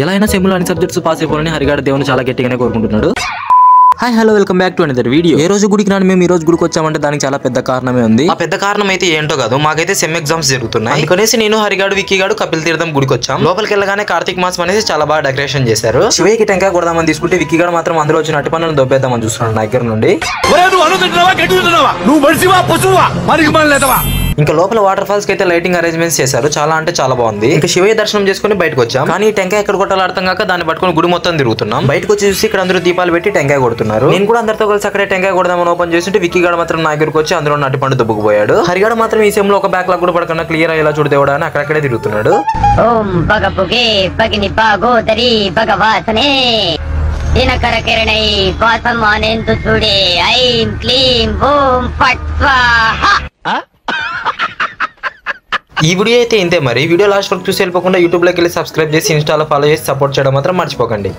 ఎలా అయినా సెమ్లో అన్ని సబ్జెక్ట్స్ పాస్ అయిపోవాలని హరిగాడు దేవుని చాలా గట్టిగానే కోరుకుంటున్నాడు. Hi hello welcome back to another video. ఏ రోజు గుడికి రాని మేము ఈ రోజు గుడికి వచ్చామంటే దానికి చాలా పెద్ద కారణమే ఉంది. ఆ పెద్ద కారణం అయితే ఏంటో కాదు, మాకైతే సెమ్ ఎగ్జామ్స్ జరుగుతున్నాయి. అందుకనేసి నేను హరిగాడు విక్కీగాడు కపిల్ తీర్థం గుడికి వచ్చాం. లోపలికి వెళ్ళగానే కార్తీక్ మాసం అనేసి చాలా బాగా డెకరేషన్ చేశారు. శివయ్యకి టెంకాయ కొడదామని తీసుకుంటే విక్కీగాడు మాత్రం అందులో వచ్చిన అట్టి పనులను దొబ్బేద్దామని చూస్తున్నాడు నా దగ్గర నుండి. ఇంకా లోపల వాటర్ ఫాల్స్ కి అయితే లైటింగ్ అరేంజ్మెంట్స్ చేశారు, చాలా అంటే చాలా బాగుంది. ఇంకా శివయ్య దర్శనం చేసుకుని బయటకు వచ్చాం. కానీ టెంకాయ ఎక్కడ కొట్టాలో అర్థం కాక దాన్ని పట్టుకుని గుడి మొత్తం తిరుగుతున్నాం. బయటకు వచ్చి చూసి ఇక్కడ అందరూ దీపాలు పెట్టి టెంకాయ కొడుతున్నారు. నేను కూడా అందరితో కలిసి అక్కడే టెంకాయ కొడదామని ఓపెన్ చేస్తుంటే విక్కీగాడు మాత్రం నా దగ్గరకు వచ్చి అందులో నటి పండు దుబ్బుకుపోయాడు. హరిగాడు మాత్రం ఈ సెమ్ లో ఒక బ్యాక్ లాగ్ కూడా పడకుండా క్లియర్ అయ్యేలా చూడదేవడా అని అక్కడక్కడే తిరుగుతున్నాడు. దినకర కిరణై పాసమానేందు చూడే ఐం క్లీం ఓం ఫట్ స్వాహా. ఈ వీడియో అయితే ఇంతే. మరి వీడియో లాస్ట్ వరకు చూసి వెళ్ళిపోకుండా యూట్యూబ్ లోకి వెళ్ళి సబ్స్క్రైబ్ చేసి ఇన్స్టాలో ఫాలో చేసి సపోర్ట్ చేయడం మాత్రం మర్చిపోకండి.